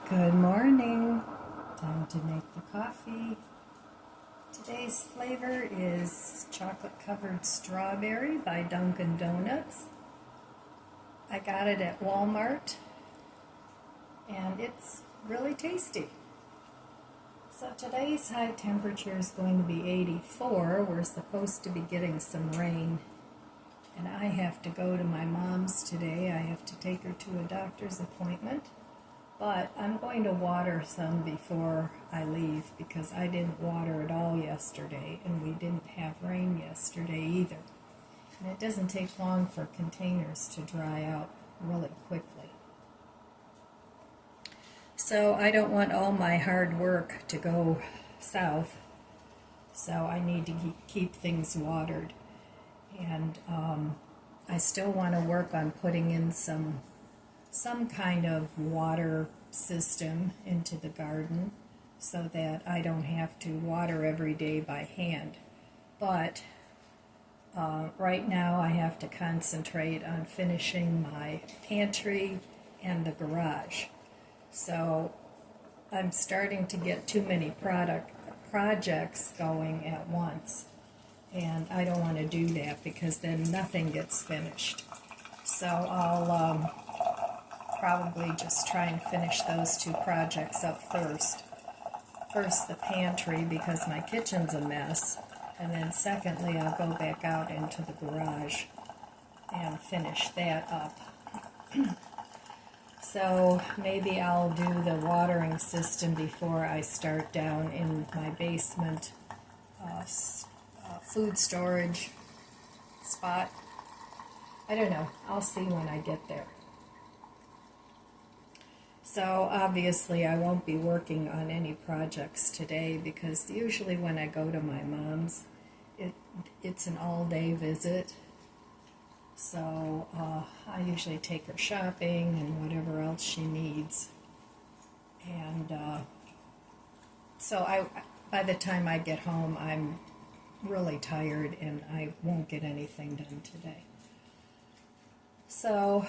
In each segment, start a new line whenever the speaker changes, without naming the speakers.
Good morning. Time to make the coffee. Today's flavor is chocolate covered strawberry by Dunkin' Donuts. I got it at Walmart and it's really tasty. So today's high temperature is going to be 84. We're supposed to be getting some rain and I have to go to my mom's today. I have to take her to a doctor's appointment. But I'm going to water some before I leave because I didn't water at all yesterday and we didn't have rain yesterday either. And it doesn't take long for containers to dry out really quickly. So I don't want all my hard work to go south, so I need to keep things watered. And I still want to work on putting in some kind of water system into the garden so that I don't have to water every day by hand. But right now I have to concentrate on finishing my pantry and the garage. So I'm starting to get too many projects going at once, and I don't want to do that because then nothing gets finished. So I'll probably just try and finish those two projects up first. First the pantry because my kitchen's a mess, and then secondly I'll go back out into the garage and finish that up. So maybe I'll do the watering system before I start down in my basement food storage spot. I don't know. I'll see when I get there. So obviously I won't be working on any projects today because usually when I go to my mom's, it's an all-day visit. So I usually take her shopping and whatever else she needs. And so by the time I get home, I'm really tired and I won't get anything done today. So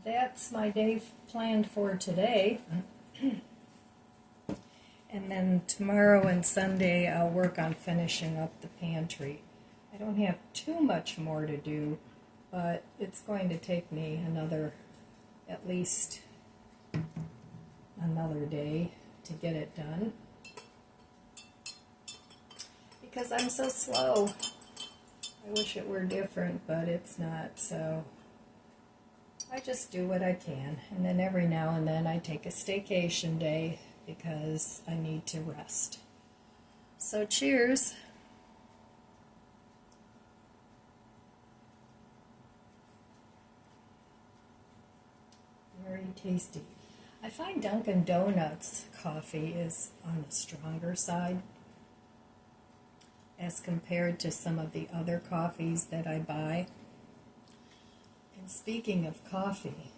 that's my day planned for today. And then tomorrow and Sunday I'll work on finishing up the pantry. I don't have too much more to do, but it's going to take me at least another day to get it done. Because I'm so slow. I wish it were different, but it's not, so I just do what I can, and then every now and then I take a staycation day because I need to rest. So cheers. Very tasty. I find Dunkin' Donuts coffee is on the stronger side as compared to some of the other coffees that I buy. And speaking of coffee,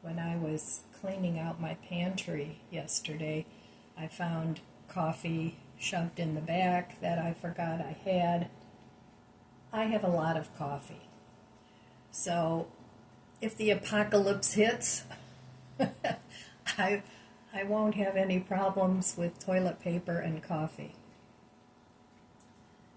when I was cleaning out my pantry yesterday, I found coffee shoved in the back that I forgot I had. I have a lot of coffee. So if the apocalypse hits, I won't have any problems with toilet paper and coffee.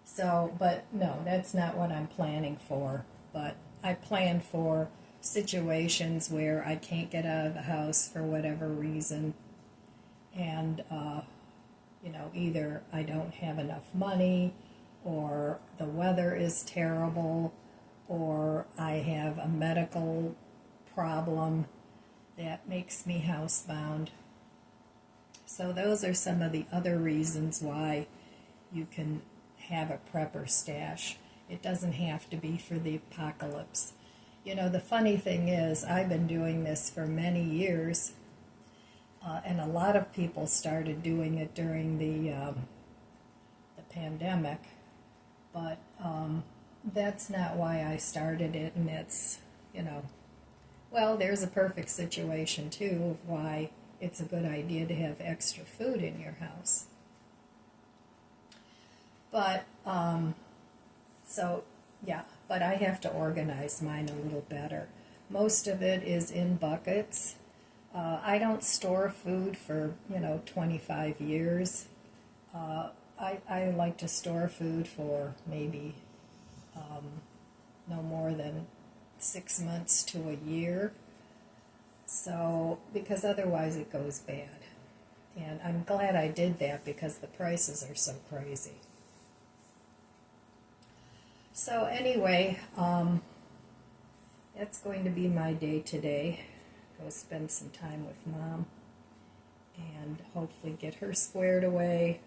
So, but no, that's not what I'm planning for. But I plan for situations where I can't get out of the house for whatever reason, and either I don't have enough money, or the weather is terrible, or I have a medical problem that makes me housebound. So those are some of the other reasons why you can have a prepper stash. It doesn't have to be for the apocalypse. You know, the funny thing is, I've been doing this for many years, and a lot of people started doing it during the pandemic, but that's not why I started it, and it's, well, there's a perfect situation, too, of why it's a good idea to have extra food in your house. But, but I have to organize mine a little better. Most of it is in buckets. I don't store food for, 25 years. I like to store food for maybe no more than 6 months to a year. So, because otherwise it goes bad. And I'm glad I did that because the prices are so crazy. So anyway, that's going to be my day today. Go spend some time with Mom and hopefully get her squared away,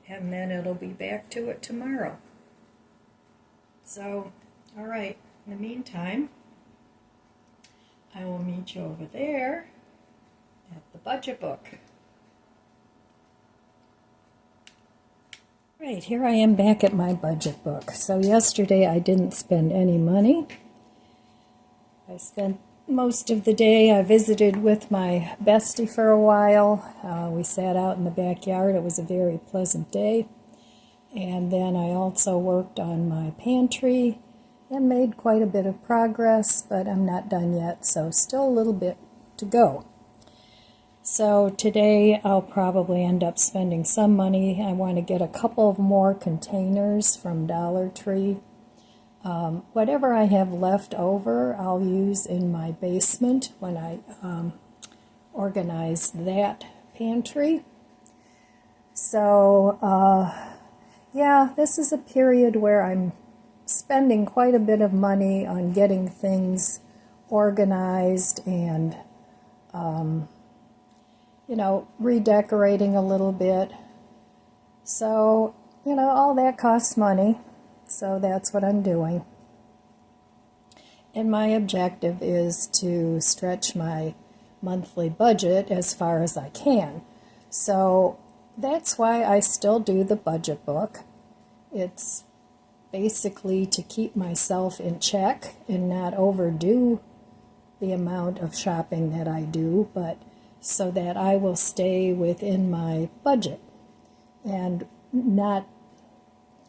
and then it'll be back to it tomorrow. So, all right, in the meantime, I will meet you over there at the budget book. Right, here I am back at my budget book. So yesterday I didn't spend any money. I spent most of the day. I visited with my bestie for a while. We sat out in the backyard. It was a very pleasant day. And then I also worked on my pantry and made quite a bit of progress, but I'm not done yet, so still a little bit to go. So today I'll probably end up spending some money. I want to get a couple of more containers from Dollar Tree. Whatever I have left over, I'll use in my basement when I organize that pantry. So, yeah, this is a period where I'm spending quite a bit of money on getting things organized and, redecorating a little bit. So, all that costs money. So that's what I'm doing. And my objective is to stretch my monthly budget as far as I can. So that's why I still do the budget book. It's basically to keep myself in check and not overdo the amount of shopping that I do, but so that I will stay within my budget and not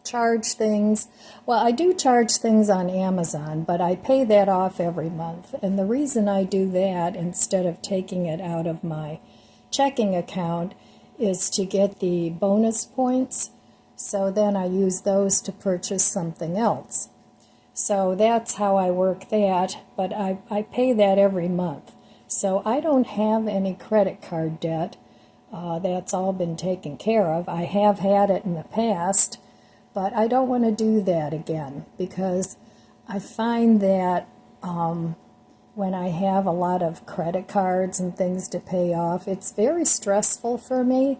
charge things. Well, I do charge things on Amazon, but I pay that off every month. And the reason I do that instead of taking it out of my checking account is to get the bonus points. So then I use those to purchase something else. So that's how I work that, but I pay that every month. So I don't have any credit card debt. That's all been taken care of. I have had it in the past, but I don't want to do that again because I find that when I have a lot of credit cards and things to pay off, it's very stressful for me.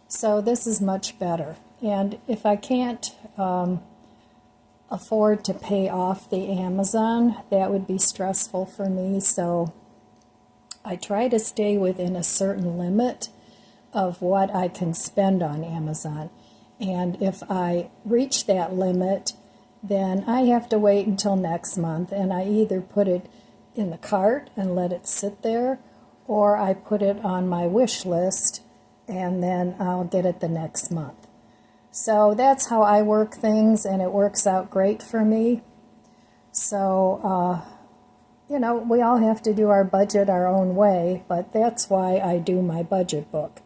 So this is much better. And if I can't afford to pay off the Amazon, that would be stressful for me. So I try to stay within a certain limit of what I can spend on Amazon. And if I reach that limit, then I have to wait until next month, and I either put it in the cart and let it sit there, or I put it on my wish list, and then I'll get it the next month. So that's how I work things, and it works out great for me. So, we all have to do our budget our own way, but that's why I do my budget book,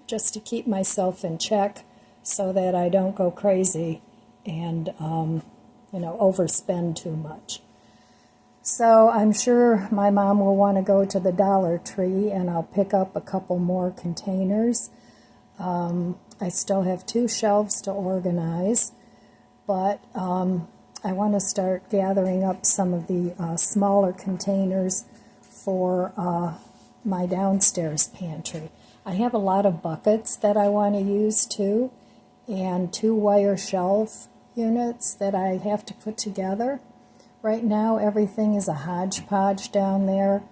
just to keep myself in check, so that I don't go crazy and, overspend too much. So I'm sure my mom will want to go to the Dollar Tree, and I'll pick up a couple more containers. I still have 2 shelves to organize, but I want to start gathering up some of the smaller containers for my downstairs pantry. I have a lot of buckets that I want to use too, and 2 wire shelf units that I have to put together. Right now everything is a hodgepodge down there.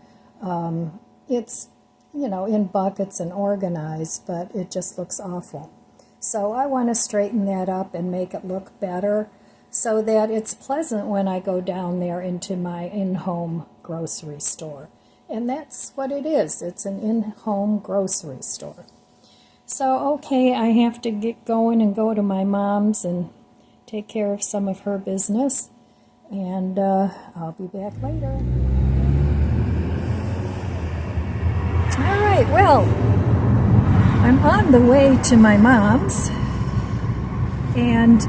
It's, in buckets and organized, but it just looks awful. So I want to straighten that up and make it look better so that it's pleasant when I go down there into my in-home grocery store. And that's what it is. It's an in-home grocery store. So, okay, I have to get going and go to my mom's and take care of some of her business. And I'll be back later. right, well, I'm on the way to my mom's, and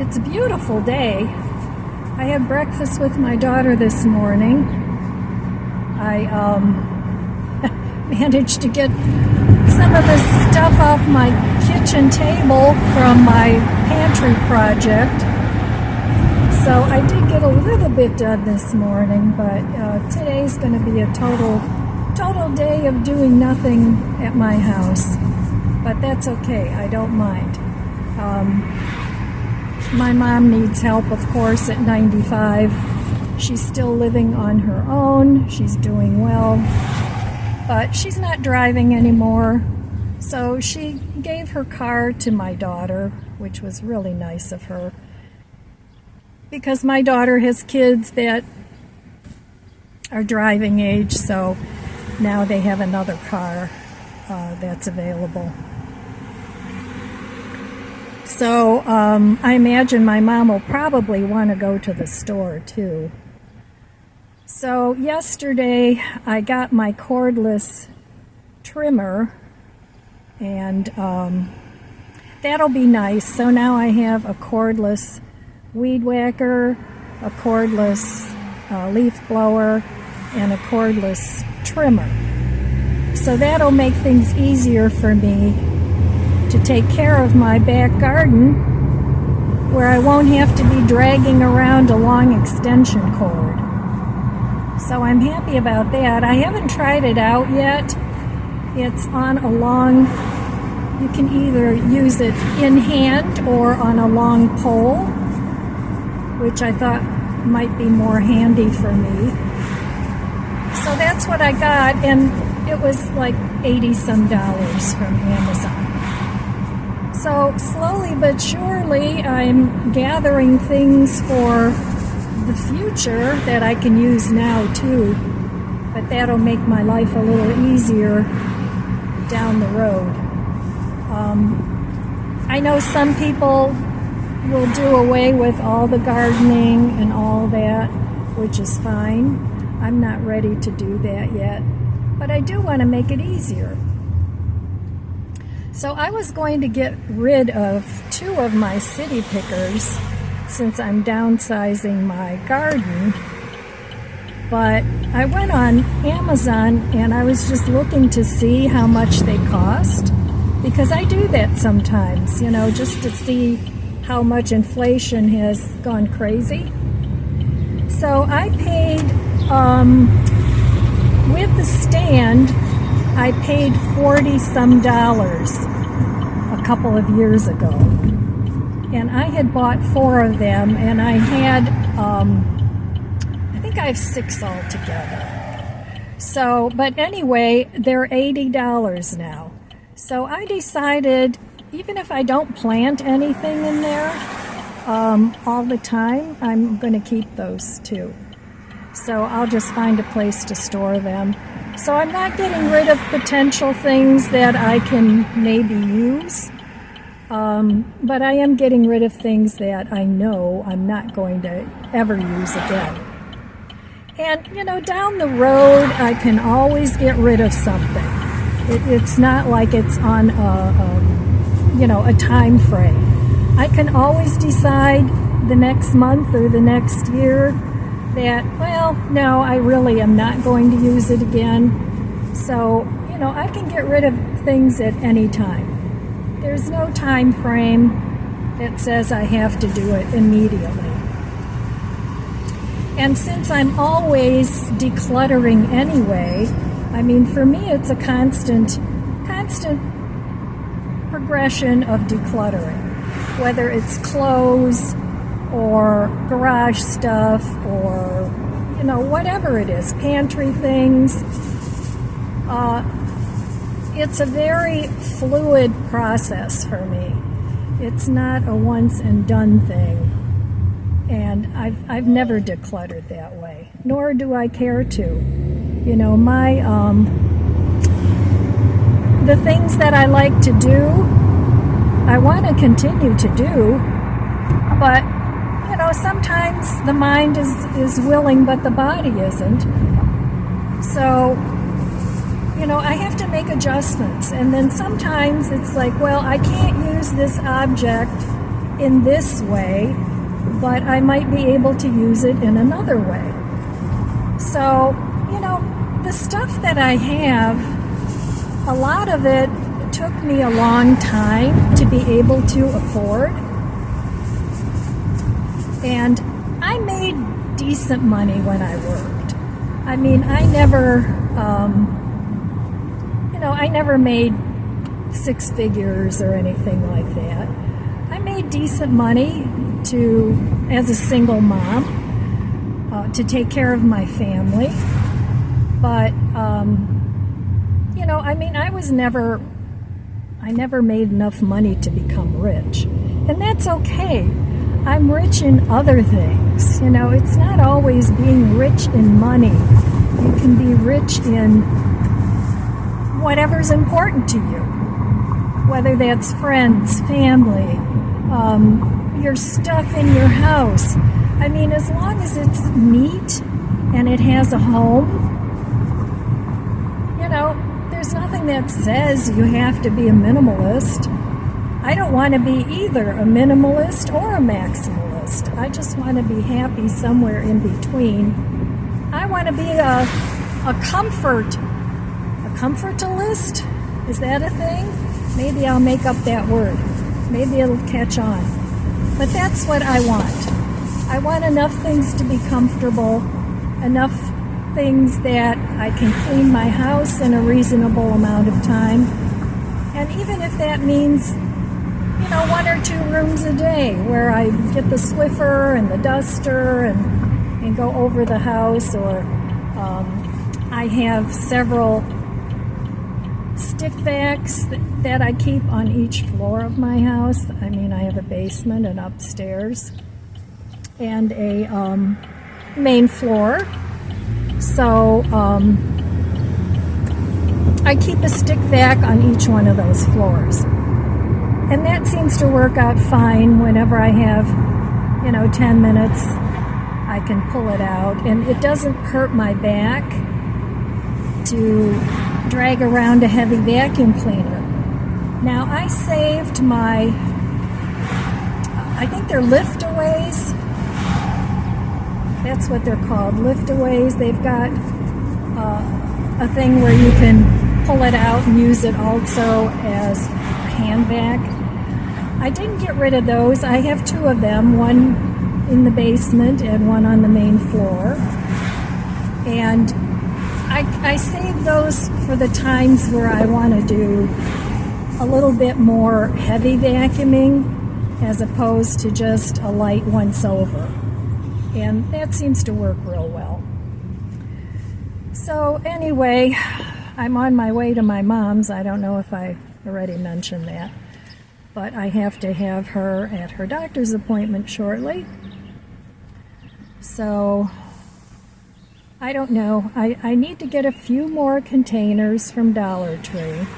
it's a beautiful day. I had breakfast with my daughter this morning. I managed to get some of the stuff off my kitchen table from my pantry project. So I did get a little bit done this morning, but today's going to be a total day of doing nothing at my house. But that's okay, I don't mind. My mom needs help, of course, at 95. She's still living on her own. She's doing well, but she's not driving anymore. So she gave her car to my daughter, which was really nice of her, because my daughter has kids that are driving age, so now they have another car that's available. So I imagine my mom will probably want to go to the store too. So yesterday I got my cordless trimmer, and that'll be nice. So now I have a cordless weed whacker, a cordless leaf blower, and a cordless trimmer. So that'll make things easier for me to take care of my back garden, where I won't have to be dragging around a long extension cord. So I'm happy about that. I haven't tried it out yet. It's on a long, you can either use it in hand or on a long pole, which I thought might be more handy for me. So that's what I got, and it was like $80-some from Amazon. So slowly but surely I'm gathering things for the future that I can use now too, but that'll make my life a little easier down the road. I know some people will do away with all the gardening and all that, which is fine. I'm not ready to do that yet, but I do want to make it easier. So I was going to get rid of 2 of my city pickers since I'm downsizing my garden, but I went on Amazon and I was just looking to see how much they cost, because I do that sometimes, just to see how much inflation has gone crazy. So I paid, with the stand, I paid $40-some a couple of years ago, and I had bought 4 of them, and I had, I think I have 6 altogether. So, but anyway, they're $80 now. So I decided, even if I don't plant anything in there all the time, I'm going to keep those too. So I'll just find a place to store them. So I'm not getting rid of potential things that I can maybe use, but I am getting rid of things that I know I'm not going to ever use again. And, down the road, I can always get rid of something. It's not like it's on a time frame. I can always decide the next month or the next year that, well, no, I really am not going to use it again. So, I can get rid of things at any time. There's no time frame that says I have to do it immediately. And since I'm always decluttering anyway, I mean, for me, it's a constant progression of decluttering, whether it's clothes or garage stuff or, whatever it is, pantry things. It's a very fluid process for me. It's not a once and done thing. And I've never decluttered that way, nor do I care to. The things that I like to do, I want to continue to do, but sometimes the mind is willing, but the body isn't. So, you know, I have to make adjustments. And then sometimes it's like, well, I can't use this object in this way, but I might be able to use it in another way. So, you know, the stuff that I have, a lot of it took me a long time to be able to afford. And I made decent money when I worked. I mean, I never, I never made six figures or anything like that. I made decent money as a single mom, to take care of my family. But, I mean, I never made enough money to become rich. And that's okay. I'm rich in other things. You know, it's not always being rich in money. You can be rich in whatever's important to you, whether that's friends, family, your stuff in your house. I mean, as long as it's neat and it has a home, there's nothing that says you have to be a minimalist. I don't want to be either a minimalist or a maximalist. I just want to be happy somewhere in between. I want to be a comfortalist. Is that a thing? Maybe I'll make up that word. Maybe it'll catch on. But that's what I want. I want enough things to be comfortable, enough things that I can clean my house in a reasonable amount of time. And even if that means, one or two rooms a day where I get the Swiffer and the duster and go over the house, or I have several stick vacs that I keep on each floor of my house. I mean, I have a basement and upstairs and a main floor. So I keep a stick vac on each one of those floors. And that seems to work out fine whenever I have, 10 minutes. I can pull it out. And it doesn't hurt my back to drag around a heavy vacuum cleaner. Now, I saved I think they're liftaways. That's what they're called, liftaways. They've got a thing where you can pull it out and use it also as a hand vac. I didn't get rid of those. I have two of them, one in the basement and one on the main floor. And I save those for the times where I want to do a little bit more heavy vacuuming as opposed to just a light once over. And that seems to work real well. So anyway, I'm on my way to my mom's. I don't know if I already mentioned that. But I have to have her at her doctor's appointment shortly. So, I don't know. I need to get a few more containers from Dollar Tree.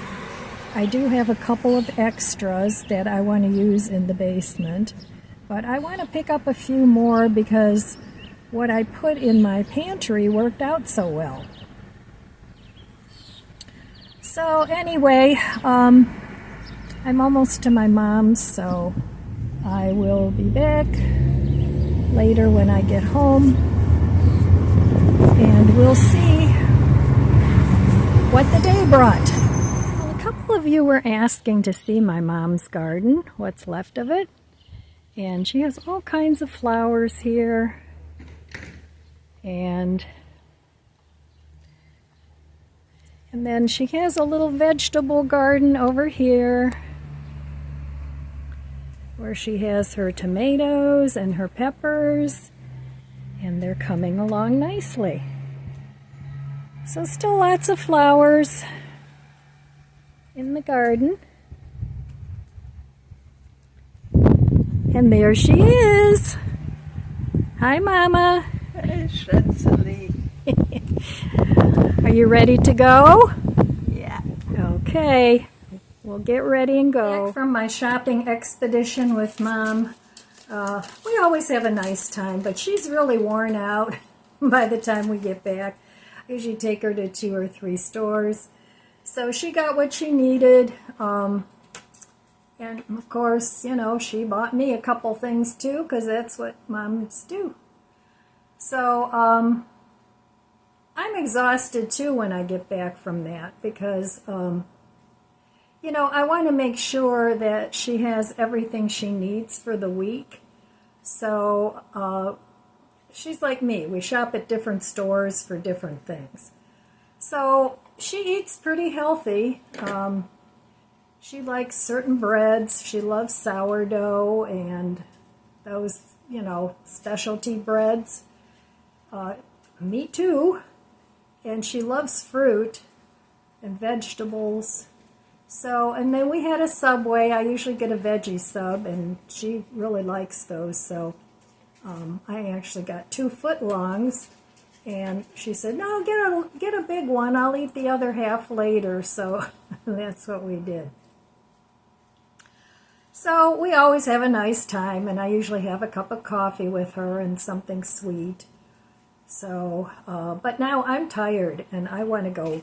I do have a couple of extras that I want to use in the basement. But I want to pick up a few more because what I put in my pantry worked out so well. So anyway, I'm almost to my mom's, so I will be back later when I get home, and we'll see what the day brought. Well, a couple of you were asking to see my mom's garden, what's left of it, and she has all kinds of flowers here, and then she has a little vegetable garden over here where she has her tomatoes and her peppers, and they're coming along nicely. So still lots of flowers in the garden. And there she is. Hi, Mama.
Hey, Schätzeli.
Are you ready to go?
Yeah.
Okay. We'll get ready and go. Back from my shopping expedition with Mom. We always have a nice time, but she's really worn out by the time we get back. I usually take her to 2 or 3 stores. So she got what she needed. And of course, you know, she bought me a couple things too, because that's what moms do. So I'm exhausted too when I get back from that, because you know, I want to make sure that she has everything she needs for the week. So she's like me. We shop at different stores for different things. So she eats pretty healthy. She likes certain breads. She loves sourdough and those, you know, specialty breads. Me too. And she loves fruit and vegetables. So, and then we had a Subway. I usually get a veggie sub, and she really likes those. So I actually got 2 footlongs. And she said, no, get a big one. I'll eat the other half later. So that's what we did. So we always have a nice time, and I usually have a cup of coffee with her and something sweet. So, but now I'm tired, and I want to go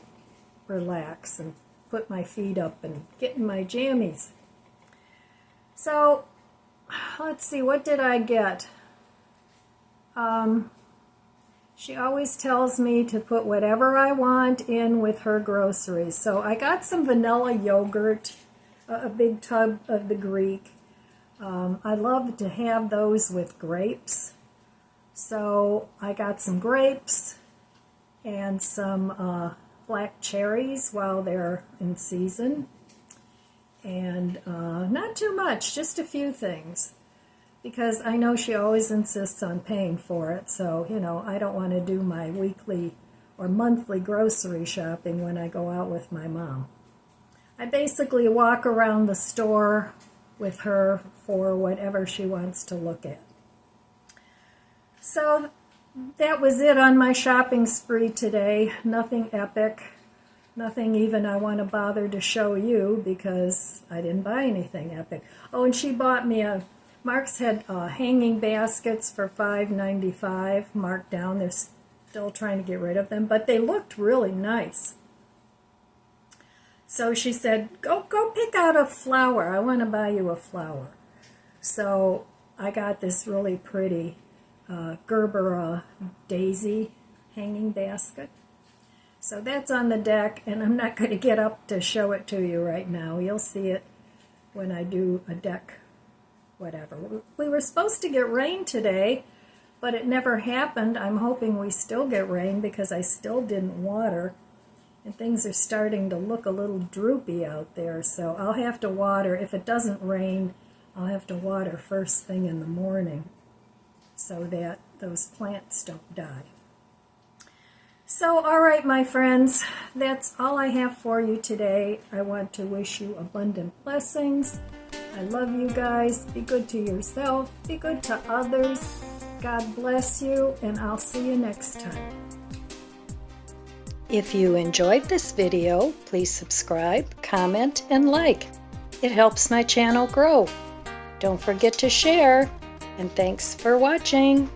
relax and put my feet up and get in my jammies. So, let's see, what did I get? She always tells me to put whatever I want in with her groceries. So I got some vanilla yogurt, a big tub of the Greek. I love to have those with grapes. So I got some grapes and some black cherries while they're in season. And not too much, just a few things. Because I know she always insists on paying for it. So, you know, I don't want to do my weekly or monthly grocery shopping when I go out with my mom. I basically walk around the store with her for whatever she wants to look at. So that was it on my shopping spree today. Nothing epic. Nothing even I want to bother to show you because I didn't buy anything epic. Oh, and she bought me Mark's had hanging baskets for $5.95 marked down. They're still trying to get rid of them, but they looked really nice. So she said, go pick out a flower. I want to buy you a flower. So I got this really pretty Gerber daisy hanging basket. So that's on the deck, and I'm not going to get up to show it to you right now. You'll see it when I do a deck, whatever. We were supposed to get rain today, but it never happened. I'm hoping we still get rain because I still didn't water. And things are starting to look a little droopy out there, so I'll have to water. If it doesn't rain, I'll have to water first thing in the morning so that those plants don't die. So, all right, my friends, that's all I have for you today. I want to wish you abundant blessings. I love you guys. Be good to yourself. Be good to others. God bless you, and I'll see you next time. If you enjoyed this video, please subscribe, comment, and like. It helps my channel grow. Don't forget to share, and thanks for watching.